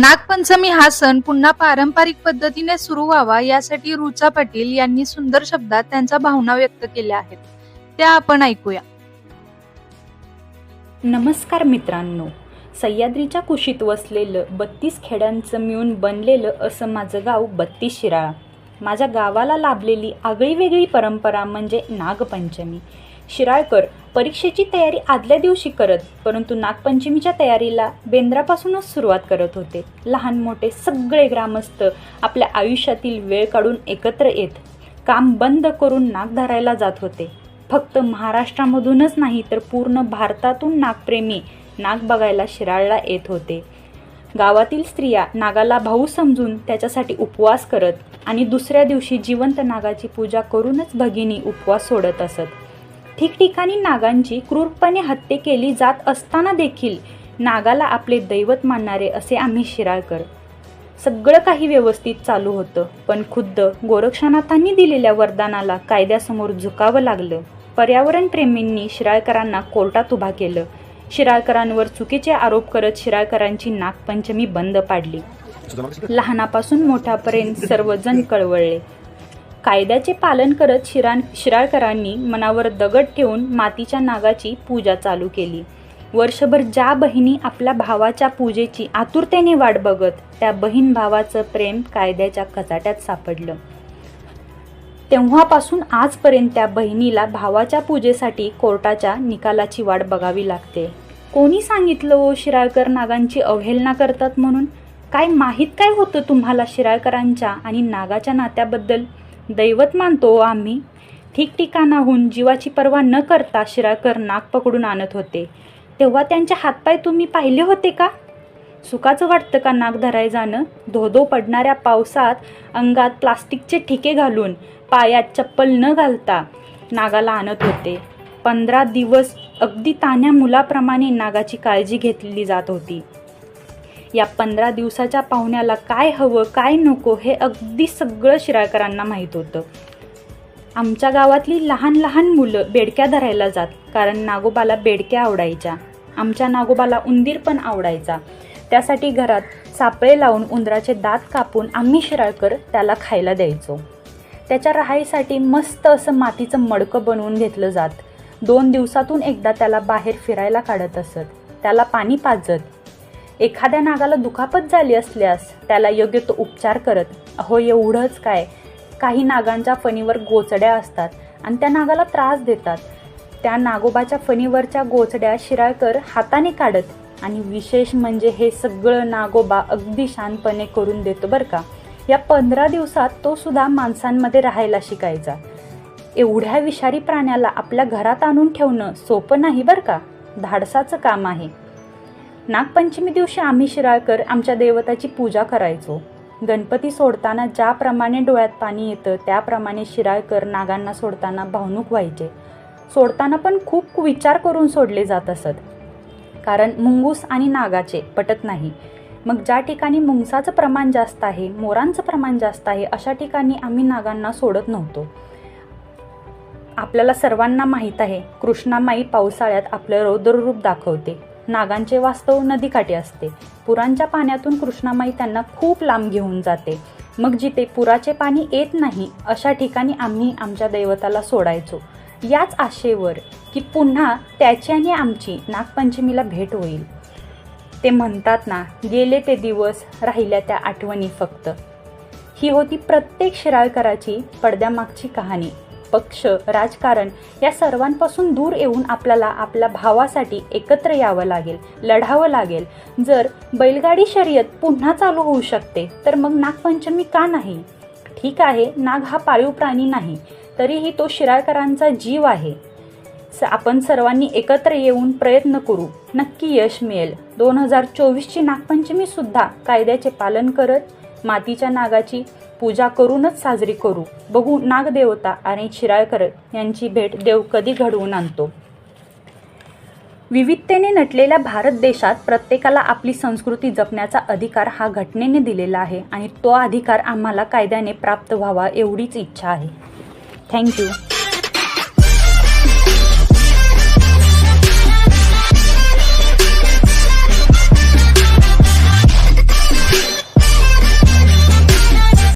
नागपंचमी हा सण पुन्हा पारंपरिक पद्धतीने सुरू व्हावा यासाठी रुचा पाटील यांनी सुंदर शब्दात त्यांच्या भावना व्यक्त केल्या आहेत, त्या आपण ऐकूया. नमस्कार मित्रांनो, सह्याद्रीच्या कुशीत वसलेलं 32 खेड्यांचं मिळून बनलेलं असं माझं गाव 32 शिराळा. माझ्या गावाला लाभलेली आगळीवेगळी परंपरा म्हणजे नागपंचमी. शिराळकर परीक्षेची तयारी आदल्या दिवशी करत, परंतु नागपंचमीच्या तयारीला बेंद्रापासूनच सुरुवात करत होते. लहान मोठे सगळे ग्रामस्थ आपल्या आयुष्यातील वेळ काढून एकत्र येत काम बंद करून नाग धरायला जात होते. फक्त महाराष्ट्रामधूनच नाही तर पूर्ण भारतातून नागप्रेमी नाग बघायला शिराळला येत होते. गावातील स्त्रिया नागाला भाऊ समजून त्याच्यासाठी उपवास करत आणि दुसऱ्या दिवशी जिवंत नागाची पूजा करूनच भगिनी उपवास सोडत असत. ठिकठिकाणी नागांची क्रूरपणे हत्या केली जात असताना देखील नागाला आपले दैवत मानणारे असे आम्ही शिराळकर. सगळं काही व्यवस्थित चालू होतं, पण खुद्द गोरक्षनाथांनी दिलेल्या वरदानाला कायद्यासमोर झुकावं लागलं. पर्यावरणप्रेमींनी शिराळकरांना कोर्टात उभा केलं. शिराळकरांवर चुकीचे आरोप करत शिराळकरांची नागपंचमी बंद पाडली. लहानापासून मोठ्यापर्यंत सर्वजण कळवळले. कायद्याचे पालन करत शिराळकरांनी मनावर दगड ठेवून मातीच्या नागाची पूजा चालू केली. वर्षभर ज्या बहिणी आपल्या भावाच्या पूजेची आतुरतेने वाट बघत, त्या बहीण भावाचं प्रेम कायद्याच्या कचाट्यात सापडलं. तेव्हापासून आजपर्यंत त्या बहिणीला भावाच्या पूजेसाठी कोर्टाच्या निकालाची वाट बघावी लागते. कोणी सांगितलं ओ शिराळकर नागांची अवहेलना करतात म्हणून? काय माहीत काय होतं तुम्हाला शिराळकरांच्या आणि नागाच्या नात्याबद्दल? दैवत मानतो आम्ही. ठिकठिकाणाहून जीवाची पर्वा न करता शिराळकर नाग पकडून आणत होते. तेव्हा त्यांचे हातपाय तुम्ही पाहिले होते का? सुखाचं वाटतं का नाग धराय जाणं? धोधो पडणाऱ्या पावसात अंगात प्लास्टिकचे ठिके घालून, पायात चप्पल न घालता नागाला आणत होते. 15 दिवस अगदी तान्ह्या मुलाप्रमाणे नागाची काळजी घेतली जात होती. या 15 दिवसाच्या पाहुण्याला काय हवं काय नको हे अगदी सगळं शिराळकरांना माहीत होतं. आमच्या गावातली लहान लहान मुलं बेडक्या धरायला जात, कारण नागोबाला बेडक्या आवडायच्या. आमच्या नागोबाला उंदीर पण आवडायचा. त्यासाठी घरात सापळे लावून उंदराचे दात कापून आम्ही शिराळकर त्याला खायला द्यायचो. त्याच्या राहायसाठी मस्त असं मातीचं मडकं बनवून घेतलं जात. 2 दिवसातून एकदा त्याला बाहेर फिरायला काढत असत. त्याला पाणी पाजत. एखाद्या नागाला दुखापत झाली असल्यास त्याला योग्य तो उपचार करत. अहो एवढंच काय, काही नागांच्या फणीवर गोचड्या असतात आणि त्या नागाला त्रास देतात. त्या नागोबाच्या फणीवरच्या गोचड्या शिराळकर हाताने काढत आणि विशेष म्हणजे हे सगळं नागोबा अगदी शांतपणे करून देतो बरं का. या 15 दिवसात तो सुद्धा माणसांमध्ये राहायला शिकायचा. एवढ्या विषारी प्राण्याला आपल्या घरात आणून ठेवणं सोपं नाही बरं का, धाडसाचं काम आहे. नागपंचमी दिवशी आम्ही शिराळकर आमच्या दैवताची पूजा करायचो. गणपती सोडताना ज्याप्रमाणे डोळ्यात पाणी येतं त्याप्रमाणे शिराळकर नागांना सोडताना भावनुक व्हायचे. सोडताना पण खूप विचार करून सोडले जात असत, कारण मुंगूस आणि नागाचे पटत नाही. मग ज्या ठिकाणी मुंगसाचं प्रमाण जास्त आहे, मोरांचं प्रमाण जास्त आहे, अशा ठिकाणी आम्ही नागांना सोडत नव्हतो. आपल्याला सर्वांना माहीत आहे, कृष्णामाई पावसाळ्यात आपलं रौद्ररूप दाखवते. नागांचे वास्तव नदीकाठी असते. पुरांच्या पाण्यातून कृष्णामाई त्यांना खूप लांब घेऊन जाते. मग जिथे पुराचे पाणी येत नाही अशा ठिकाणी आम्ही आमच्या दैवताला सोडायचो, याच आशेवर की पुन्हा त्याची आणि आमची नागपंचमीला भेट होईल. ते म्हणतात ना, गेले ते दिवस राहिल्या त्या आठवणी फक्त. ही होती प्रत्येक शिराळकराची पडद्यामागची कहाणी. पक्ष, राजकारण या सर्वांपासून दूर येऊन आपल्याला आपल्या भावासाठी एकत्र यावं लागेल, लढावं लागेल. जर बैलगाडी शर्यत पुन्हा चालू होऊ शकते तर मग नागपंचमी का नाही? ठीक आहे, नाग हा पाळीव प्राणी नाही, तरीही तो शिराळकरांचा जीव आहे. आपण सर्वांनी एकत्र येऊन प्रयत्न करू, नक्की यश मिळेल. 2024ची नागपंचमी सुद्धा कायद्याचे पालन करत मातीच्या नागाची पूजा करूनच साजरी करू. बघू नागदेवता आणि शिराळकर यांची भेट देव कधी घडवून आणतो. विविधतेने नटलेल्या भारत देशात प्रत्येकाला आपली संस्कृती जपण्याचा अधिकार हा घटनेने दिलेला आहे आणि तो अधिकार आम्हाला कायद्याने प्राप्त व्हावा एवढीच इच्छा आहे. थँक्यू.